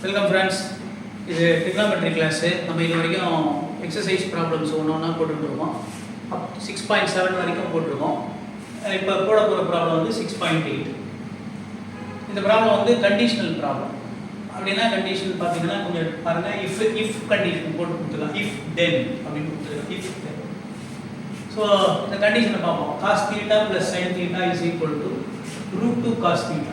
Welcome friends. இது trigonometry class. நம்ம இது வரைக்கும் எக்ஸசைஸ் ப்ராப்ளம்ஸ் ஒன்று போட்டுருக்கோம். 6.7 வரைக்கும் போட்டிருக்கோம். இப்போ போட போகிற ப்ராப்ளம் வந்து 6.8. இந்த ப்ராப்ளம் வந்து கண்டிஷனல் ப்ராப்ளம். அப்படின்னா கண்டிஷன் பார்த்தீங்கன்னா கொஞ்சம் பாருங்கள். இஃப் கண்டிஷன் போட்டு கொடுத்துருக்கலாம். இஃப் தென் அப்படின்னு கொடுத்துருக்கலாம். If then. ஸோ இந்த கண்டிஷனை பார்ப்போம். Cos theta plus sine theta is equal to √2 cos theta.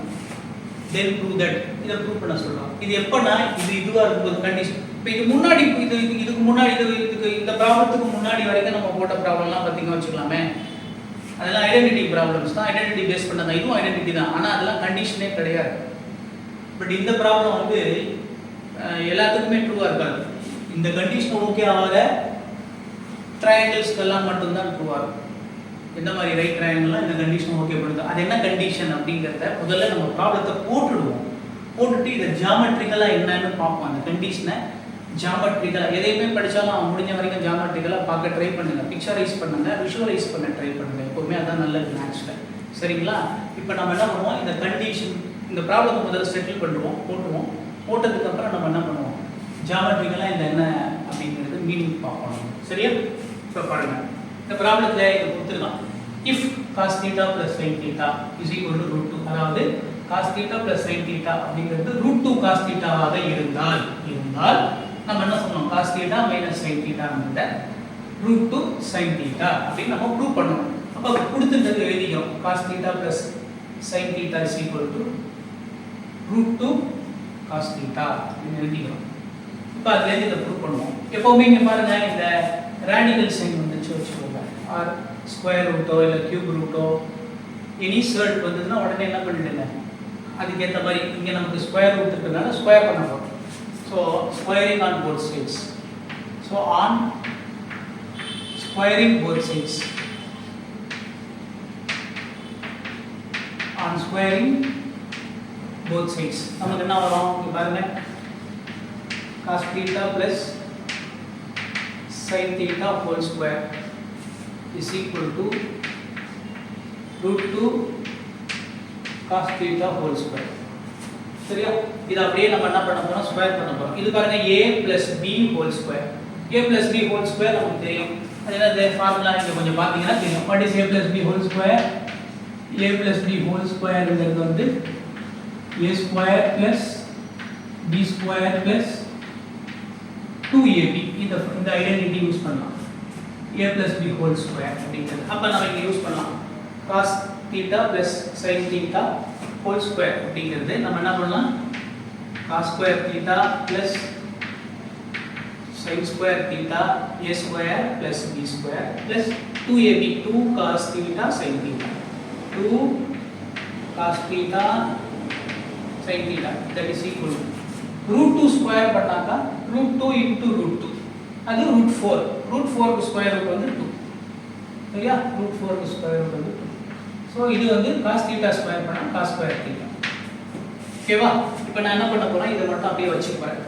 Then prove that. இதை ப்ரூவ் பண்ண சொல்கிறோம். இது எப்போனா இதுவாக இருக்கும்போது கண்டிஷன். இப்போ இது முன்னாடி இதுக்கு முன்னாடி இதுக்கு இந்த ப்ராப்ளத்துக்கு முன்னாடி வரைக்கும் நம்ம போட்ட ப்ராப்ளம்லாம் பார்த்தீங்கன்னா வச்சுக்கலாமே, அதெல்லாம் ஐடென்டிட்டி ப்ராப்ளம்ஸ் தான். ஐடென்டிட்டி பேஸ் பண்ணதான். இதுவும் ஐடென்டிட்டி தான். ஆனால் அதெல்லாம் கண்டிஷனே கிடையாது. பட் இந்த ப்ராப்ளம் வந்து எல்லாத்துக்குமே ட்ரூவாக இருக்காது. இந்த கண்டிஷன் ஓகே ஆகாத ட்ரையாங்கிள்ஸ்க்கெல்லாம் மட்டும்தான் ட்ரூவாக இருக்கும். எந்த மாதிரி ரைட் ட்ரையாங்கிள்லாம் இந்த கண்டிஷன் ஓகே பண்ணுது. அது என்ன கண்டிஷன் அப்படிங்கிறத முதல்ல நம்ம ப்ராப்ளத்தை போட்டுடுவோம். போட்டுட்டு இதை ஜியாமெட்ரிக்கலாக என்னன்னு பார்ப்போம். அந்த கண்டிஷனை ஜியாமெட்ரிக்கலாக எதையுமே படித்தாலும் முடிஞ்ச வரைக்கும் ஜியாமெட்ரிக்கலாக பார்க்க ட்ரை பண்ணுங்கள். பிக்சரைஸ் பண்ணுங்கள், விஷுவலைஸ் பண்ண ட்ரை பண்ணுங்கள். எப்போவுமே அதான் நல்லது மேக்ஸில். சரிங்களா? இப்போ நம்ம என்ன பண்ணுவோம், இந்த கண்டிஷன் இந்த ப்ராப்ளத்தை முதல்ல செட்டில் பண்ணுவோம், போட்டுருவோம். போட்டதுக்கப்புறம் நம்ம என்ன பண்ணுவோம், ஜியாமெட்ரிக்கலாக இந்த என்ன அப்படிங்கிறது மீனிங் பார்ப்போம். சரியா? இப்போ பாருங்கள். இந்த ப்ராப்ளத்தில் இது கொடுத்துருக்கலாம். If cos theta plus sine theta is equal to √2. அதாவது cos theta plus sine theta அப்படிங்கிறது √2 காஸ் தீட்டாவாக இருந்தால் நம்ம என்ன சொல்லணும், காஸ் தீட்டா மைனஸ் சைன் தீட்டாங்கிறத √2 சைன் தீட்டா அப்படின்னு நம்ம ப்ரூவ் பண்ணணும். அப்போ கொடுத்துட்டது எழுதிக்கிறோம். Cos theta plus sine theta is equal to √2 cos theta அப்படின்னு எழுதிக்கிறோம். இப்போ அதுலேருந்து இதை ப்ரூவ் பண்ணுவோம். எப்போவுமே இங்கே பாருங்கள், இந்த ரேடிக்கல் சைன் வந்துச்சு வச்சுக்கோங்க, ஆர் ஸ்கொயர் ரூட்டோ இல்லை கியூப் ரூட்டோ எனி சர்ட் வந்ததுன்னா உடனே என்ன பண்ணிடுங்க, அதுக்கேற்ற மாதிரி இங்கே நமக்கு ஸ்கொயர் ரூட் இருக்கிறதுனால ஸ்கொயர் பண்ண போகிறோம். So squaring on both sides. So on squaring both sides, on squaring both sides நமக்கு என்ன வரும், இங்கே பாருங்க, cos theta plus sin theta whole square is equal to √2 cos theta whole square. சரியா? இது அப்படியே நம்ம என்ன பண்ண போறோம், ஸ்கொயர் பண்ண போறோம். இது பாருங்க, a plus b whole square. a plus b whole square நமக்கு தெரியும். அது என்ன ஃபார்முலா இங்க கொஞ்சம் பாத்தீங்கன்னா தெரியும். what is a plus b whole square? a plus b whole square ங்கிறது வந்து a square plus b square plus 2ab. இந்த ஐடென்டிட்டி யூஸ் பண்ணலாம். a plus b whole square அப்படிங்கிறது. அப்போ நம்ம இங்கே யூஸ் பண்ணலாம். cos theta plus sin theta whole square அப்படிங்கிறது நம்ம என்ன பண்ணலாம், cos square theta plus sin square theta a square plus b square plus 2ab, 2 cos theta sin theta, 2 cos theta sin theta that is equal to √2 square பண்ணாக்கா √2 into √2 அது √4. √4 க்கு square root வந்து 2. சரியா? √4 க்கு ஸ்கொயர் ரூட் வந்து 2. So இது வந்து cos theta square பண்ணா காஸ் ஸ்கொயர் தீட்டா. ஓகேவா? இப்போ நான் என்ன பண்ண போறேன், இதை மட்டும் அப்படியே வச்சுக்கிறேன்.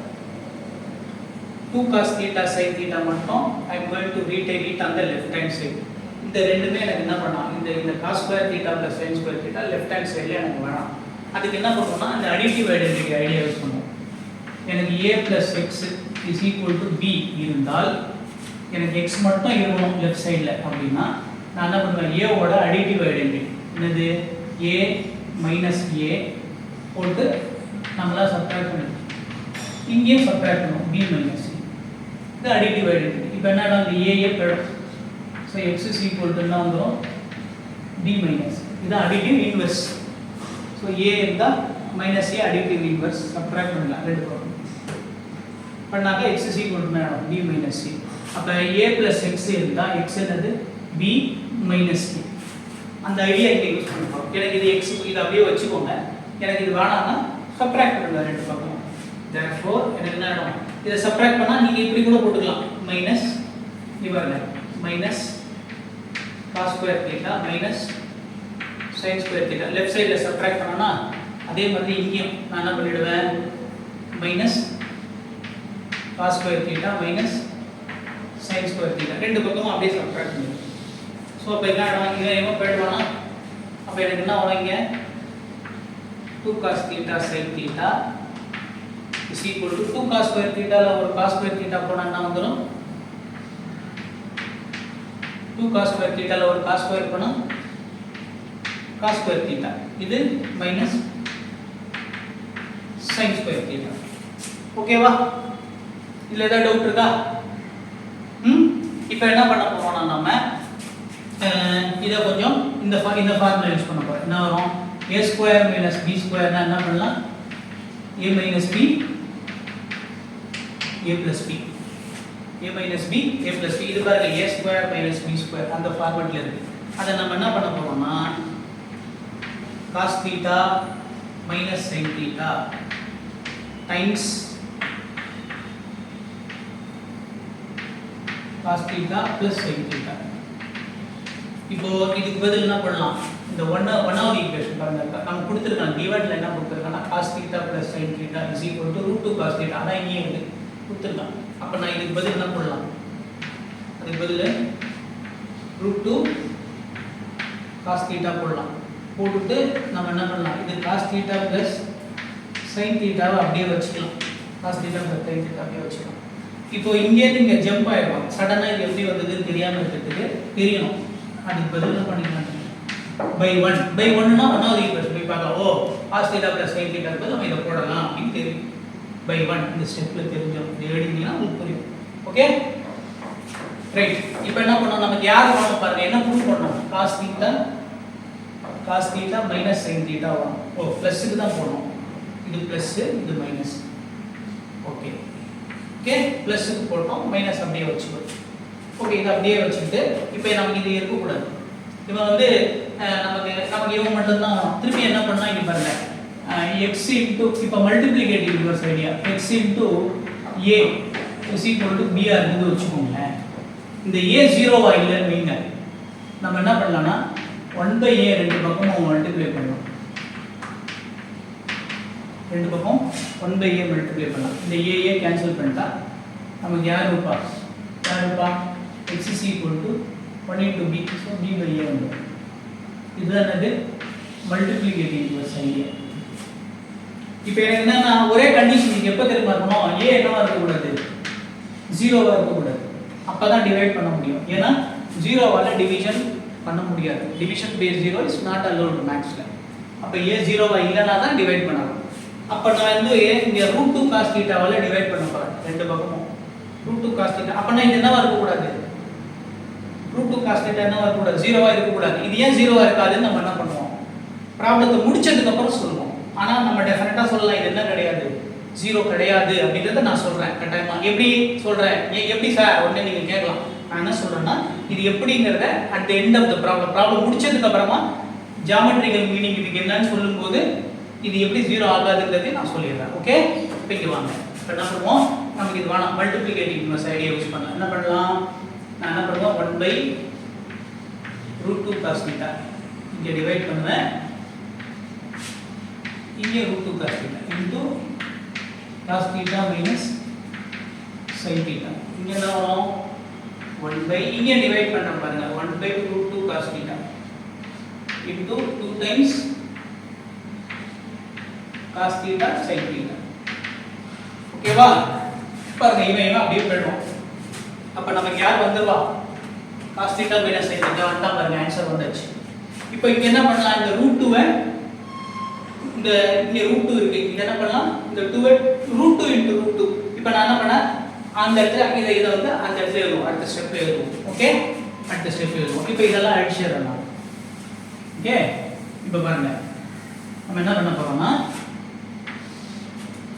2 காஸ் தீட்டா சைன் தீட்டா மட்டும் I am going to retake it on the left hand side. இந்த ரெண்டுமே எனக்கு என்ன பண்ணலாம், இந்த cos square theta plus sine square theta left hand சைடில் எனக்கு வேணாம். அதுக்கு என்ன பண்ணுவோம்னா, இந்த அடிட்டிவ் ஐடென்டிட்டி ஐடியா யூஸ் பண்ணுவோம். எனக்கு a plus x is equal to b இருந்தால் எனக்கு x மட்டும் இருக்கணும் லெஃப்ட் சைடில் அப்படின்னா நான் என்ன பண்ணுவேன், a ஓட அடிட்டிவ் ஐடென்டிட்டி என்னது, a மைனஸ் a போட்டு நம்மளால் சப்ட்ராக்ட் பண்ணணும். இங்கேயும் சப்ட்ராக்ட் பண்ணணும், b மைனஸ் a. இது அடிட்டிவ் ஐடென்டிட்டி. இப்போ என்னடா இந்த a பெடும். So x is equal to என்ன வந்துடும், b மைனஸ். இது அடிட்டிவ் இன்வெர்ஸ். ஸோ a இருந்தால் minus a additive inverse subtract பண்ணலாம் ரெண்டு பக்கம் பண்ணாக்க x is equal to b minus c. அப்போ a plus x இருந்தால் x என்னது, b minus c. அந்த ஐடியா இங்கே யூஸ் பண்ணிப்போம். எனக்கு இது x, இது அப்படியே வச்சுக்கோங்க. எனக்கு இது வேணாம்னா சப்ட்ராக்ட் பண்ணுங்க ரெண்டு பக்கம். therefore எனக்கு என்ன ஆகும், இதை சப்ட்ராக்ட் பண்ணால் நீங்கள் இப்படி கூட போட்டுக்கலாம். மைனஸ் இவர்ல minus cos square theta minus sine square theta. Left சைடில் சப்ட்ராக்ட் பண்ணோன்னா அதே மாதிரி இங்கேயும் நான் என்ன பண்ணிவிடுவேன், மைனஸ் cos square theta minus sin square theta ரெண்டு பக்கமும் அப்படியே சப்ட்ராக்ட் பண்ணுங்க. ஸோ அப்போ என்ன ஆகும், இவன் எவ்வளோ போயிடுவானா, அப்போ எனக்கு என்ன வரும், இங்கே 2 cos theta sin theta is equal to 2 cos square theta ல ஒரு cos square theta போனா என்ன வந்துரும் 2 cos square theta ல ஒரு cos square போனா cos square theta இது minus sin square theta ஓகேவா இதுல ஏதாவது டவுட் இருக்கா இப்போ என்ன பண்ண போறோம்னா நாம இத கொஞ்சம் இந்த ஃபார்முலா யூஸ் பண்ண போறோம் என்ன வரும் a square minus b square னா என்ன பண்ணலாம் a minus b a plus b a minus b a plus b இது பாருங்க a square minus b square அந்த ஃபார்மட்ல இருக்கு அத நம்ம என்ன பண்ண போறோம்னா cos theta minus sin theta times cos theta plus sin theta இப்போ இதுக்கு பதில் என்ன பண்ணலாம் இந்த 1வது ஈக்குவேஷன் பாருங்க நம்ம கொடுத்திருக்காங்க டிவைட்ல என்ன கொடுத்திருக்கானா cos theta plus sin theta is equal to √2 cos theta அதான் இங்கே இருக்கு கொடுத்திருக்காங்க அப்ப நான் இதுக்கு பதில் என்ன பண்ணலாம் அதுக்கு பதில் √2 cos theta போடலாம் போட்டுட்டு நம்ம என்ன பண்ணலாம் இது cos theta plus sin theta அப்படியே வச்சுக்கலாம் cos theta plus sin theta அப்படியே வச்சுக்கலாம் இப்போ இங்க இருந்து இங்க ஜம்ப் ஆயிடும் சடனா இது எப்படி வந்ததுன்னு தெரியாம இருக்கிறதுக்கு தெரியணும் அதுக்கு பதில் என்ன பண்ணிக்கலாம் by 1 னா 1வது ஈக்குவேஷன் போய் பார்க்கலாம் ஓ cos theta plus sin theta க்கு நம்ம இத போடலாம் அப்படி தெரியும் by 1 இந்த ஸ்டெப்ல தெரிஞ்சோம் இது எழுதினா உங்களுக்கு புரியும் ஓகே ரைட் இப்போ என்ன பண்ணோம் நமக்கு யார் வரணும் பாருங்க என்ன ப்ரூவ் பண்ணோம் cos theta minus sin theta வரும் ஓ பிளஸ்க்கு தான் போடணும் இது பிளஸ் இது மைனஸ் ஓகே ஓகே பிளஸ்க்கு போட்டோம் மைனஸ் அப்படியே வச்சுக்கோ ஓகே இது அப்படியே வச்சிட்டு இப்போ நமக்கு இது இருக்க கூடாது இப்போ வந்து நமக்கு இவங்க மட்டும் தான் திருப்பி என்ன பண்ணா இங்க பாருங்க x இப்போ multiplicative reverse idea x a is equal to b இருந்து வச்சுக்கோங்க இந்த a 0 ஆ இல்லன்னு வைங்க நம்ம என்ன பண்ணலாம்னா 1/a ரெண்டு பக்கமும் மல்டிப்ளை பண்ணலாம் ரெண்டு பக்கம் 1/a மல்டிப்ளை பண்ணலாம் இந்த a கேன்சல் பண்ணிட்டா நமக்கு யார் இருப்பா x is equal to 1 into b so b by a வந்து இதுதான் என்னது மல்டிப்ளிகேட்டிவ் இன்வெர்ஸ் ஐடியா இப்போ எனக்கு என்னன்னா ஒரே கண்டிஷன் நீங்க எப்ப தெரியுமா இருக்கணும் a என்னவா இருக்க கூடாது 0வா இருக்க கூடாது அப்பதான் டிவைட் பண்ண முடியும் ஏனா 0வால டிவிஷன் பண்ண முடியாது division by 0 is not allowed மேக்ஸ்ல அப்ப a 0வா இல்லனா தான் டிவைட் பண்ணலாம் அப்ப நான் வந்து இங்க √2 cos θ வால டிவைட் பண்ண போறேன் ரெண்டு பக்கமும் √2 cos θ அப்ப நான் இது என்னவா இருக்க கூடாது √2 cos θ என்னவா இருக்க கூடாது 0வா இருக்க கூடாது இது ஏன் 0வா இருக்காதுன்னு நம்ம என்ன பண்ணுவோம் ப்ராப்ளத்தை முடிச்சதுக்கு அப்புறம் சொல்லுவோம் ஆனா நம்ம டெஃபினட்டா சொல்லலாம் இது என்ன கிடையாது 0 கிடையாது அப்படிங்கறத நான் சொல்றேன் கட்டாயமா எப்படி சொல்றேன் எப்படி சார் உடனே நீங்க கேட்கலாம் நான் என்ன சொல்றேன்னா இது எப்படிங்கறத at the end of the problem முடிச்சதுக்கு அப்புறமா ஜியோமெட்ரிக்கல் மீனிங் இதுக்கு என்னன்னு சொல்லும்போது இது எப்படி 0 ஆகாதுங்கறதை நான் சொல்லிடுறேன் ஓகே இப்போ இங்க வாங்க இப்போ என்ன பண்ணுவோம் நமக்கு இது வேணாம் மல்டிப்ளிகேட்டிவ் இன்வெர்ஸ் ஐடியா யூஸ் பண்ணலாம் என்ன பண்ணலாம் நான் என்ன பண்ணுவேன் 1/√2 cos θ இங்க டிவைட் பண்ணுவேன் இங்க √2 cos θ into cos θ minus sin θ இங்க என்ன வரும் 1 இங்க டிவைட் பண்றேன் பாருங்க 1/√2 cos θ into 2 times cos θ sin θ ஓகேவா பாருங்க இவன் அப்படியே போய்டும் அப்ப நமக்கு யார் வந்துருவா cos θ minus sin θ வந்தா பாருங்க ஆன்சர் வந்துச்சு இப்போ இங்க என்ன பண்ணலாம் இந்த √2 இந்த இங்க √2 இருக்கு இங்க என்ன பண்ணலாம் இந்த 2 √2 into √2 இப்போ நான் என்ன பண்ணேன் அந்த இடத்துல இத வந்து அந்த இடத்துல எழுதுவோம் அடுத்த ஸ்டெப்ல எழுதுவோம் ஓகே அடுத்த ஸ்டெப்ல எழுதுவோம் இப்போ இதெல்லாம் அடிச்சிரலாம் ஓகே இப்போ பாருங்க நம்ம என்ன பண்ண போறோம்னா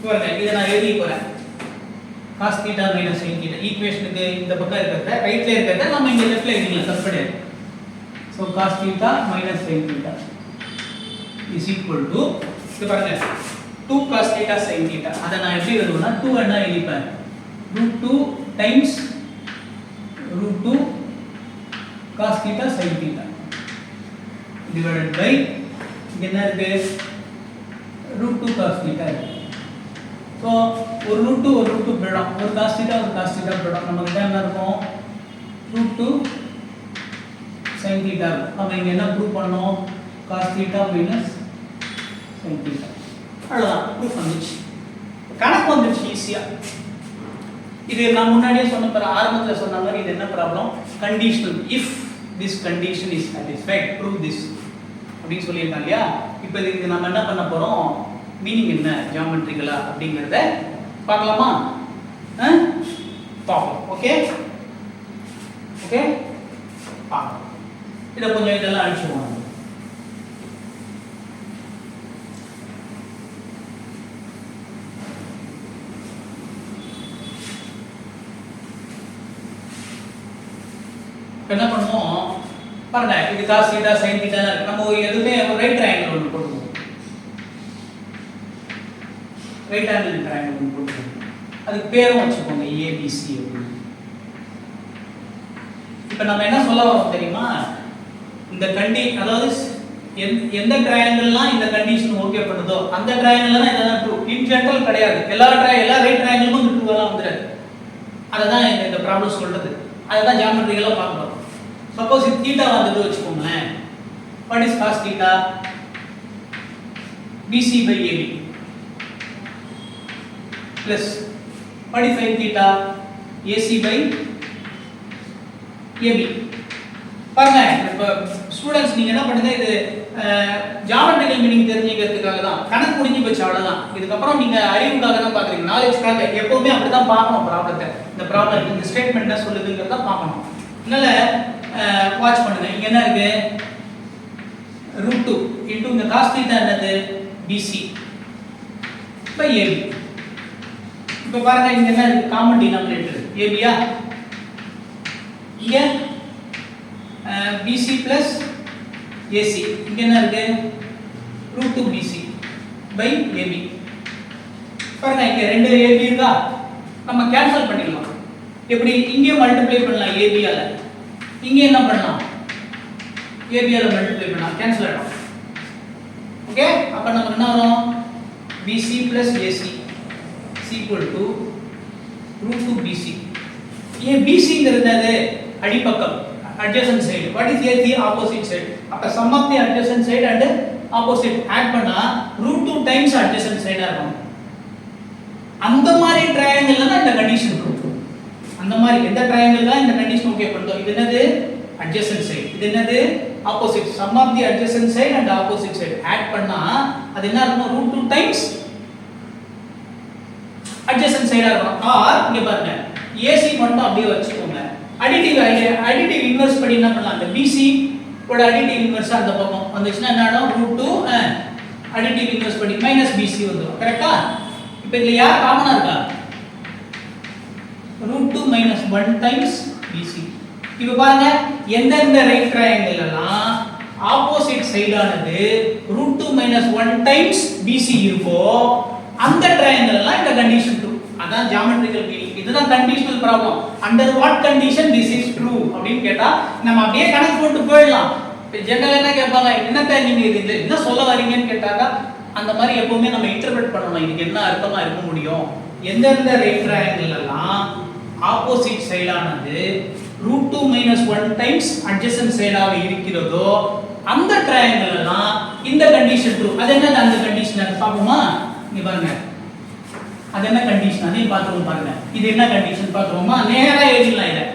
பாருங்க இத நான் எழுதி போறேன் cos θ minus sin θ ஈக்குவேஷனுக்கு இந்த பக்கம் இருக்கிறத ரைட்ல இருக்கிறத நம்ம இங்க லெஃப்ட்ல எழுதிக்கலாம் தப்பே so cos θ minus sin θ is equal to இது பாருங்க 2 cos θ sin θ அத நான் எப்படி எழுதுவேன்னா 2 என்ன எழுதிப்பேன் √2 times √2 cos θ sin θ divided by இங்க என்ன இருக்கு √2 cos θ சோ ஒரு √2 ஒரு √2 போய்டும் ஒரு cos θ ஒரு cos θ போய்டும் நமக்கு என்ன இருக்கும் √2 sin θ நம்ம இங்க என்ன ப்ரூவ் பண்ணோம் cos θ minus sin θ அவ்வளவுதான் ப்ரூஃப் வந்துச்சு கணக்கு வந்துருச்சு ஈஸியா. இது நான் முன்னாடியே சொன்ன பிற ஆரம்பத்தில் சொன்ன மாதிரி இது என்ன problem, conditional. If this condition is satisfied prove this அப்படின்னு சொல்லியிருக்காங்க இல்லையா. இப்போ இதுக்கு நம்ம என்ன பண்ண போறோம், மீனிங் என்ன ஜியோமெட்ரிக்கலா அப்படிங்கிறத பார்க்கலாமா? பார்ப்போம். ஓகே ஓகே பார்ப்போம். இதை கொஞ்சம் இதெல்லாம் அழிச்சுவோம். என்ன பண்ணுவோம் பாருங்க, இது cos θ sin θ இருக்கு. நம்ம எதுவுமே ரைட் ட்ரையாங்கிள் ஒன்று போடுவோம், ரைட் ஆங்கிள் ட்ரையாங்கிள் ஒன்று போடுவோம். அதுக்கு பேரும் வச்சுக்கோங்க ABC அப்படின்னு. இப்போ நம்ம என்ன சொல்ல வரோம் தெரியுமா, இந்த அதாவது எந்த ட்ரையாங்கிள்லாம் இந்த கண்டிஷன் ஓகே பண்ணுதோ அந்த ட்ரையாங்கிள் தான் இதெல்லாம் ட்ரூ. இன் ஜெனரல் கிடையாது, எல்லா ரைட் ட்ரையாங்கிளும் ட்ரூவெல்லாம் வந்துடாது. அதை தான் இந்த ப்ராப்ளம் சொல்றது. அதை தான் ஜியோமெட்ரிக்கலாக பார்க்கணும். சப்போஸ் இது தீட்டா வந்தது வச்சுக்கோங்களேன், what is cos θ? BC by AB plus what is sin θ? AC by AB. பாருங்க, இப்போ ஸ்டூடண்ட்ஸ் நீங்க என்ன பண்ணுங்க, இது ஜியோமெட்ரிக்கல் மீனிங் தெரிஞ்சுக்கிறதுக்காக தான், கணக்கு முடிஞ்சு போச்சு அவ்வளவுதான். இதுக்கப்புறம் நீங்க அறிவுக்காக தான் பாக்குறீங்க, நாலேஜ்க்காக. எப்பவுமே அப்படிதான் பார்க்கணும் ப்ராப்ளத்தை. இந்த ப்ராப்ளம் இந்த ஸ்டேட்மெண்ட் என்ன சொல்லுதுங்கிறத பார்க்கணும். அதனால வாட்ச் பண்ணுங்க. இங்க என்ன இருக்கு, √2 இன்டு இந்த cos θ என்னது, BC by AB. இப்போ பாருங்க, இங்க என்ன இருக்கு, காமன் டினாமினேட்டர் AB யா. இங்க BC plus AC. இங்க என்ன இருக்கு, √2 BC by AB. பாருங்க, இங்க ரெண்டு AB இருக்கா, நம்ம கேன்சல் பண்ணிடலாம். எப்படி, இங்கே மல்டிப்ளை பண்ணலாம் AB ஆல, இங்க என்ன பண்ணலாம், AB ஆல மல்டிப்ளை பண்ணலாம், கேன்சல் ஆயிடும். ஓகே, அப்ப நமக்கு என்ன வரும், BC plus AC is equal to √2 BC. ஏன் BC ங்கிறது அடிப்பக்கம், adjacent side. What is AC? Opposite side. அப்ப sum of the adjacent side and opposite add பண்ணா √2 times adjacent side ஆ இருக்கும். அந்த மாதிரி ட்ரையாங்கிள்ல தான் இந்த கண்டிஷன் இருக்கும். அந்த மாதிரி எந்த ட்ரையாங்கிள் தான் இந்த கண்டிஷன் ஓகே பண்ணுதோ, இது என்னது adjacent side, இது என்னது opposite. sum of the adjacent side and opposite side add பண்ணா அது என்ன இருக்கும், √2 times adjacent side ஆ இருக்கும். ஆர் இங்க பாருங்க, AC மட்டும் அப்படியே வச்சுக்கோங்க. அடிட்டிவ் இன்வெர்ஸ் படி என்ன பண்ணலாம், இந்த BC ஓட அடிட்டிவ் இன்வெர்ஸ் அந்த பக்கம் வந்துச்சுன்னா என்ன ஆகும், √2 அடிட்டிவ் இன்வெர்ஸ் படி -BC வந்துரும். கரெக்ட்டா? இப்போ இதுல யார் காமனா இருக்கா, √2 - 1 times BC. இப்போ பாருங்க, எந்தெந்த ரைட் ட்ரையாங்கிள் எல்லாம் ஆப்போசிட் சைடு ஆனது √2 - 1 times BC இருக்கோ அந்த ட்ரையாங்கிள் எல்லாம் இந்த கண்டிஷன் ட்ரூ. அதான் ஜியோமெட்ரிக்கல் மீனிங். இதுதான் conditional problem. Under what condition this is true அப்படின்னு கேட்டா நம்ம அப்படியே கணக்கு போட்டு போயிடலாம். ஜெனரல் என்ன கேட்பாங்க, என்னத்த நீங்க இது என்ன சொல்ல வரீங்கன்னு கேட்டாங்க. அந்த மாதிரி எப்பவுமே நம்ம இன்டர்பிரட் பண்ணணும், இதுக்கு என்ன அர்த்தமா இருக்க முடியும். எந்தெந்த ரைட் ட்ரையாங்கிள் எல்லாம் ஆப்போசிட் சைடானது √2 - 1 டைம்ஸ் அட்ஜசன்ட் சைடாக இருக்கிறதோ அந்த ட்ரையாங்கிள் எல்லாம் இந்த கண்டிஷன் ட்ரூ. அது என்ன அந்த கண்டிஷன் அது பாப்போமா? இங்க பாருங்க, அது என்ன கண்டிஷன் அதையும் பார்த்துருவோம். பாருங்க, இது என்ன கண்டிஷன் பார்த்துருவோமா? நேரா எழுதிடலாம்.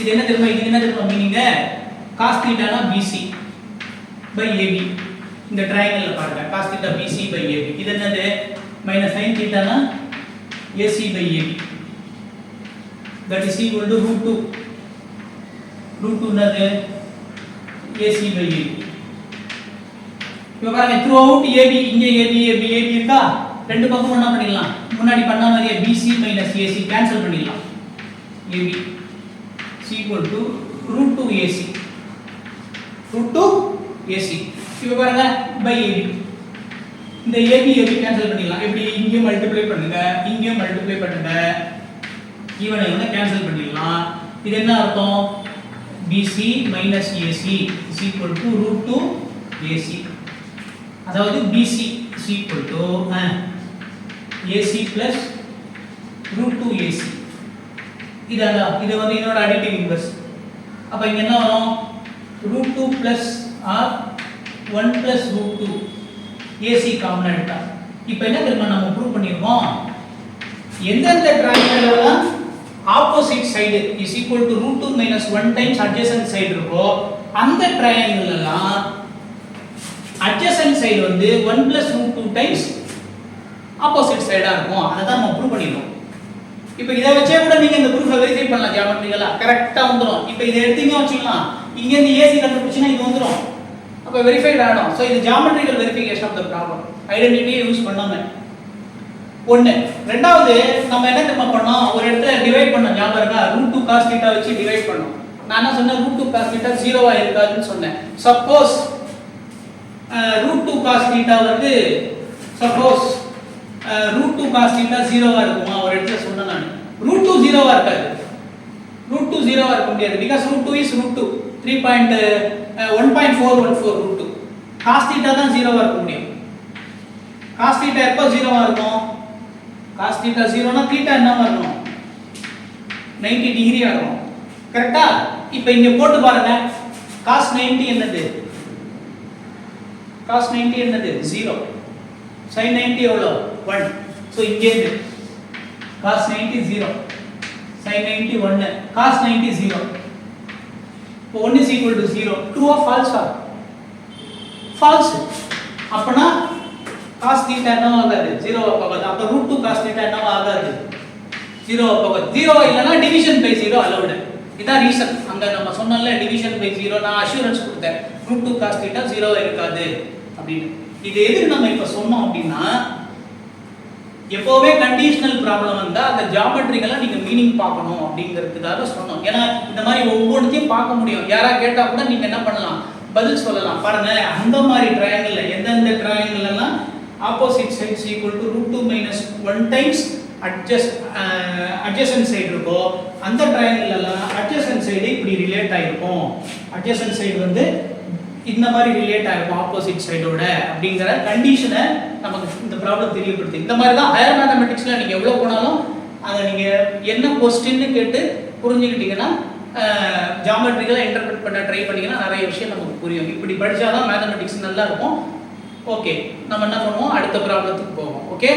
இது என்ன தெரியுமா, இது என்ன தெரியுமா மீனிங், cos θ னா BC by AB. இந்த ட்ரையாங்கிள் பாருங்க, cos θ BC by AB. இது என்னது, -sin θ னா AC by AB. that is equal to √2. √2 என்னது, AC by AB. இப்போ பாருங்க, throughout AB, இங்க AB இருக்கா, ரெண்டு பக்கம் என்ன பண்ணிடலாம், முன்னாடி பண்ண மாதிரியே BC - AC கேன்சல் பண்ணிடலாம். AB is equal to √2 AC. √2 AC. இப்போ பாருங்க, by AB. இந்த AB கேன்சல் பண்ணிடலாம். எப்படி, இங்கே மல்டிப்ளை பண்ணுங்க, இங்கே மல்டிப்ளை பண்ணுங்க, இவனை கேன்சல் பண்ணிடலாம். இது என்ன அர்த்தம், BC - AC is equal to √2 AC. அதாவது BC is equal to AC plus √2 AC. இது வந்து இதோட அடிட்டிவ் இன்வெர்ஸ். அப்ப இங்க என்ன வரும், √2 plus or 1 plus √2 AC common எடுத்தா. இப்போ என்ன தெரியுமா நம்ம ப்ரூவ் பண்ணிருக்கோம், எந்தெந்த ட்ரையாங்கிள்லாம் opposite side is equal to √2 - 1 times adjacent side இருக்கோ அந்த ட்ரையாங்கிள்லாம் அட்ஜசன்ட் சைடு வந்து 1 + √2 டைம்ஸ் ஆப்போசிட் சைடா இருக்கும். அதை தான் நம்ம ப்ரூவ் பண்ணிட்டோம். இப்போ இதை வச்சே கூட நீங்க இந்த ப்ரூஃபை வெரிஃபை பண்ணலாம். ஜியோமெட்ரிக்கலா கரெக்ட்டா வந்துரும். இப்போ இதை எடுத்தீங்க வச்சுக்கலாம், இங்க இருந்து ஏசி கண்டுபிடிச்சா இது வந்துரும். அப்ப வெரிஃபைட் ஆகும். சோ இது geometrical verification of the problem. ஐடென்டிட்டியை யூஸ் பண்ணாம ஒண்ணு. ரெண்டாவது நம்ம என்ன தெரியுமா பண்ணோம், ஒரு இடத்துல டிவைட் பண்ணோம். ஞாபகம் இருக்கா? √2 cos θ வச்சு டிவைட் பண்ணோம். நான் என்ன சொன்னேன், √2 cos θ 0வா இருக்காதுன்னு சொன்னேன். சப்போஸ் √2 cos θ வந்து சப்போஸ் √2 cos θ 0வா இருக்குமா ஒரு இடத்துல சொன்னேன் நான். √2 0வா இருக்காது. √2 0வா இருக்க முடியாது. because √2 is √2 1.414 √2. cos θ தான் 0வா இருக்க முடியும். cos θ எப்போ 0வா இருக்கும்? cos θ 0னா θ என்னவா இருக்கும்? 90 டிகிரி ஆகும். கரெக்ட்டா? இப்போ இங்க போட்டு பாருங்க. cos 90 என்னது? cos 90 என்னது? 0. sin 90 எவ்வளவு? 1. சோ இங்க இருந்து cos 90 0, sin 90 1, cos 90 0. இப்போ 1 is equal to 0. True or false? False. அப்பனா cos θ என்னவா ஆகாது? 0வா போகாது. அப்ப √2 cos θ என்னவா ஆகாது? 0வா போகாது. 0 இல்லனா டிவிஷன் பை 0 அலௌட். இதான் ரீசன். அங்க நம்ம சொன்னோம்ல டிவிஷன் பை 0 நான் அஷூரன்ஸ் கொடுத்தேன். √2 cos θ 0வா இருக்காது அப்படினு. இது எதுக்கு நம்ம இப்ப சொன்னோம் அப்படினா, எப்போவே கண்டிஷனல் ப்ராப்ளம் வந்தா அந்த ஜியோமெட்ரிக்கலா நீங்க மீனிங் பார்க்கணும் அப்படிங்கிறதுக்காக சொன்னோம். ஏன்னா இந்த மாதிரி ஒவ்வொன்றையும் பார்க்க முடியும். யாரா கேட்டா கூட நீங்க என்ன பண்ணலாம், பதில் சொல்லலாம். பாருங்க, அந்த மாதிரி ட்ரையாங்கிள்ல எந்தெந்த ட்ரையாங்கிள் எல்லாம் opposite sides equal to √2 - 1 times adjacent side இருக்கோ அந்த ட்ரையாங்கிள் எல்லாம் அட்ஜசன்ட் சைடு இப்படி ரிலேட் ஆயிருக்கும். அட்ஜசன்ட் சைடு வந்து இந்த மாதிரி ரிலேட் ஆகும் ஆப்போசிட் சைடோட அப்படிங்கிற கண்டிஷனை நமக்கு இந்த ப்ராப்ளம் தெரியப்படுது. இந்த மாதிரி தான் ஹையர் மேத்தமெட்டிக்ஸ்ல நீங்க எவ்வளவு போனாலும் அதை நீங்க என்ன கொஸ்டின்னு கேட்டு புரிஞ்சுக்கிட்டீங்கன்னா ஜியோமெட்ரிக்கலா இன்டர்பிரட் பண்ண ட்ரை பண்ணீங்கன்னா நிறைய விஷயம் நமக்கு புரியும். இப்படி படிச்சாதான் மேத்தமெட்டிக்ஸ் நல்லா இருக்கும். ஓகே, நம்ம என்ன பண்ணுவோம், அடுத்த ப்ராப்ளத்துக்கு போவோம். ஓகே.